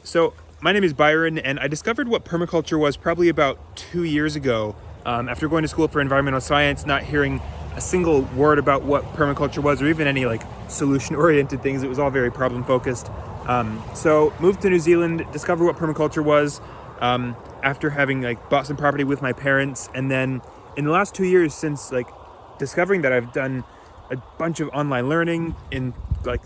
So my name is Byron, and I discovered what permaculture was probably about 2 years ago. After going to school for environmental science, not hearing a single word about what permaculture was, or even any like solution-oriented things. It was all very problem-focused. So moved to New Zealand, discovered what permaculture was after having like bought some property with my parents, and then in the last 2 years since like discovering that, I've done a bunch of online learning in like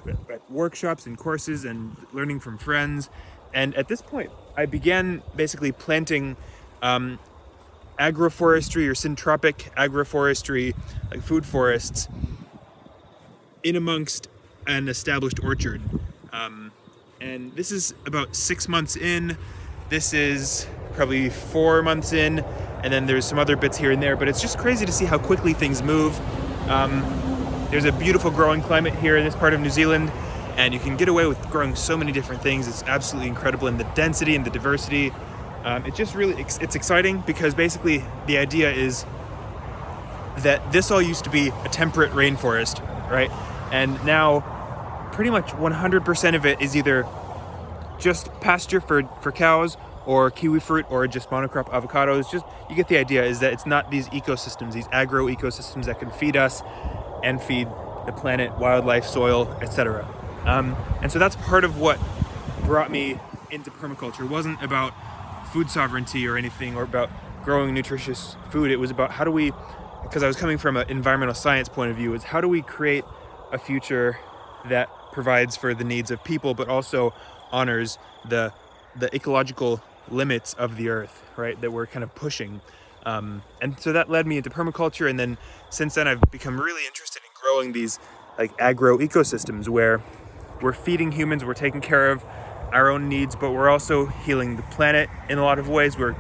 workshops and courses and learning from friends. And at this point, I began basically planting agroforestry or syntropic agroforestry, like food forests, in amongst an established orchard. And this is about 6 months in. This is probably 4 months in, and then there's some other bits here and there, but it's just crazy to see how quickly things move. There's a beautiful growing climate here in this part of New Zealand, and you can get away with growing so many different things. It's absolutely incredible, and the density and the diversity. It just really, it's exciting because basically the idea is that this all used to be a temperate rainforest, right? And now pretty much 100% of it is either just pasture for cows or kiwi fruit or just monocrop avocados. Just, you get the idea, is that it's not these ecosystems, these agro ecosystems that can feed us and feed the planet, wildlife, soil, etc. And so that's part of what brought me into permaculture. It wasn't about food sovereignty or anything, or about growing nutritious food. It was about how do we, because I was coming from an environmental science point of view, is how do we create a future that provides for the needs of people, but also honors the ecological limits of the earth, right, that we're kind of pushing. And so that led me into permaculture, and then since then I've become really interested in growing these like agro ecosystems where we're feeding humans, we're taking care of our own needs, but we're also healing the planet in a lot of ways. We're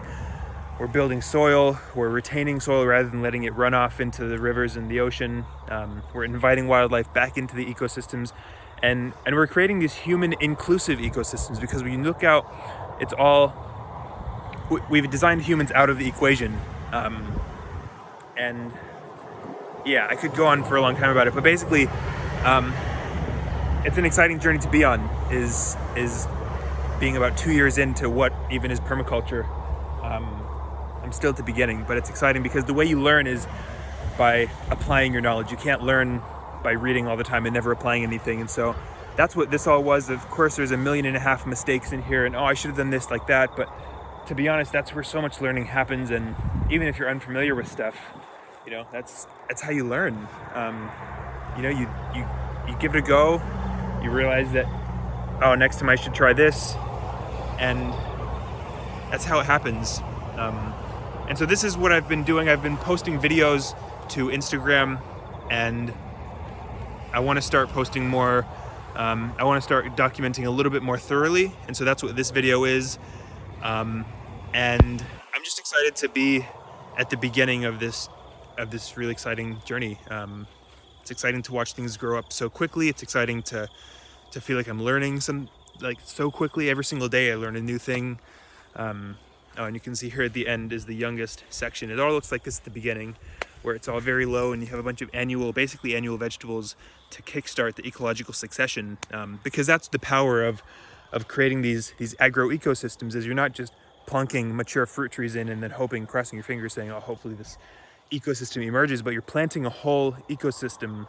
building soil, we're retaining soil rather than letting it run off into the rivers and the ocean. We're inviting wildlife back into the ecosystems, and we're creating these human inclusive ecosystems, because when you look out, it's all, we've designed humans out of the equation. And yeah, I could go on for a long time about it, but basically it's an exciting journey to be on, is being about 2 years into what even is permaculture. I'm still at the beginning, but it's exciting because the way you learn is by applying your knowledge. You can't learn by reading all the time and never applying anything. And so that's what this all was. Of course, there's 1.5 million mistakes in here, and I should have done this like that. But to be honest, that's where so much learning happens. And even if you're unfamiliar with stuff, that's how you learn. You give it a go. You realize that, next time I should try this, and that's how it happens. And so this is what I've been doing. I've been posting videos to Instagram, and I want to start posting more. I want to start documenting a little bit more thoroughly, and so that's what this video is. And I'm just excited to be at the beginning of this really exciting journey. It's exciting to watch things grow up so quickly. It's exciting to feel like I'm learning so quickly. Every single day I learn a new thing. And you can see here at the end is the youngest section. It all looks like this at the beginning, where it's all very low, and you have a bunch of annual vegetables to kickstart the ecological succession. Because that's the power of creating these agro ecosystems, is you're not just plunking mature fruit trees in and then hoping, crossing your fingers, saying, hopefully this ecosystem emerges, but you're planting a whole ecosystem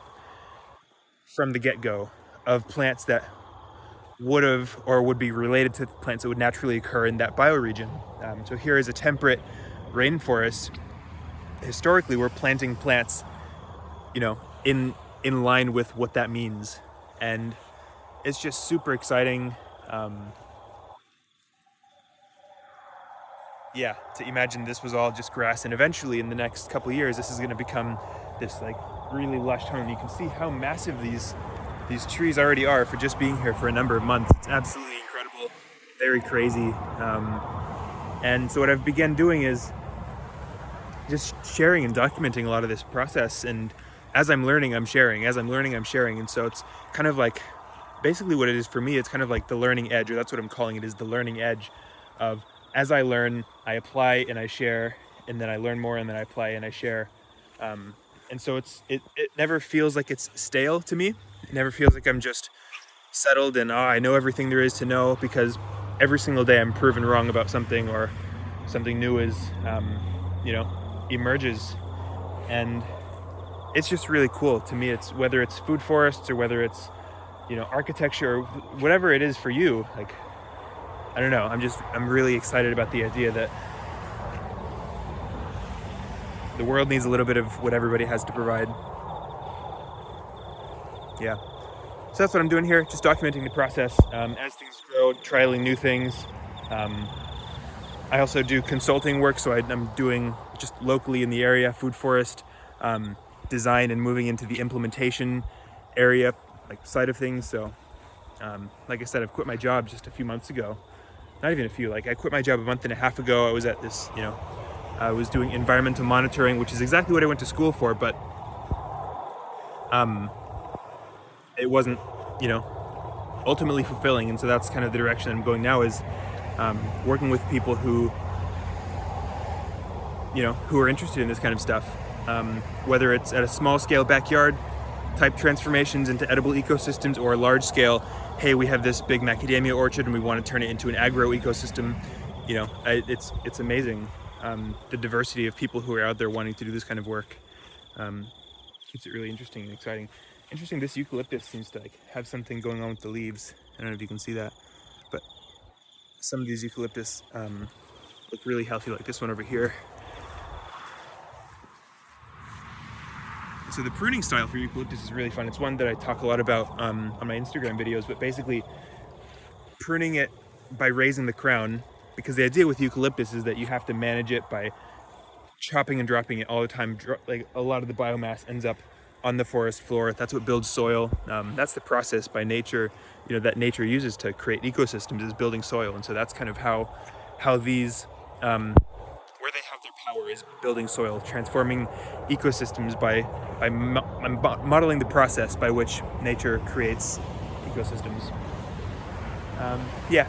from the get-go of plants that would be related to plants that would naturally occur in that bioregion. So here is a temperate rainforest. Historically, we're planting plants, in line with what that means, and it's just super exciting. To imagine this was all just grass, and eventually in the next couple of years, this is going to become this like really lush home. You can see how massive these trees already are for just being here for a number of months. It's absolutely incredible, very crazy. And so what I've begun doing is just sharing and documenting a lot of this process. And as I'm learning, I'm sharing. And so it's kind of like, basically what it is for me, it's kind of like the learning edge, or that's what I'm calling it, is the learning edge of, as I learn, I apply and I share, and then I learn more and then I apply and I share. And so it never feels like it's stale to me. It never feels like I'm just settled and I know everything there is to know, because every single day I'm proven wrong about something, or something new is, emerges. And it's just really cool to me. It's whether it's food forests or whether it's, architecture or whatever it is for you. Like, I don't know. I'm really excited about the idea that the world needs a little bit of what everybody has to provide. Yeah. So that's what I'm doing here, just documenting the process as things grow, trialing new things. I also do consulting work, so I'm doing just locally in the area, food forest, design, and moving into the implementation area, like side of things. So, like I said, I've quit my job just a few months ago. Not even a few, I quit my job a month and a half ago. I was at this, I was doing environmental monitoring, which is exactly what I went to school for, but it wasn't, ultimately fulfilling. And so that's kind of the direction I'm going now, is working with people who are interested in this kind of stuff, whether it's at a small scale backyard type transformations into edible ecosystems, or large scale, hey, we have this big macadamia orchard and we want to turn it into an agro ecosystem. It's amazing, the diversity of people who are out there wanting to do this kind of work. Keeps it really interesting and exciting. Interesting, this eucalyptus seems to have something going on with the leaves. I don't know if you can see that, but some of these eucalyptus look really healthy, like this one over here. So the pruning style for eucalyptus is really fun. It's one that I talk a lot about on my Instagram videos, but basically pruning it by raising the crown, because the idea with eucalyptus is that you have to manage it by chopping and dropping it all the time. Like, a lot of the biomass ends up on the forest floor. That's what builds soil. That's the process by nature, that nature uses to create ecosystems, is building soil. And so that's kind of how these, where they have their power, is building soil, transforming ecosystems by modeling the process by which nature creates ecosystems.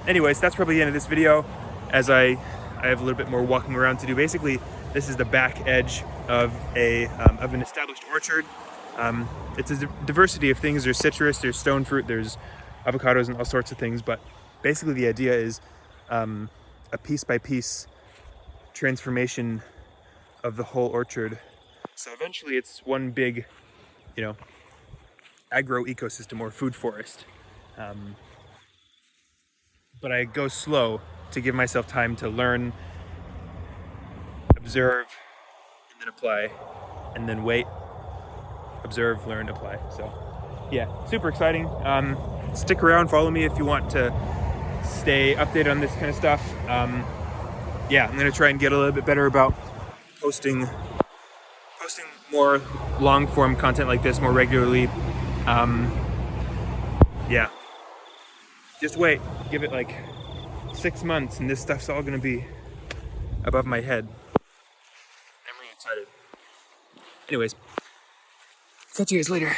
Anyways, that's probably the end of this video, as I have a little bit more walking around to do. Basically, this is the back edge of an established orchard. It's a diversity of things. There's citrus, there's stone fruit, there's avocados, and all sorts of things. But basically the idea is a piece by piece transformation of the whole orchard. So eventually it's one big, agro ecosystem or food forest. But I go slow to give myself time to learn, observe, and then apply, and then wait, observe, learn, apply. So yeah, super exciting. Stick around, follow me if you want to stay updated on this kind of stuff. I'm gonna try and get a little bit better about posting more long form content like this more regularly. Just wait, give it like 6 months and this stuff's all gonna be above my head. I'm really excited. Anyways, catch you guys later.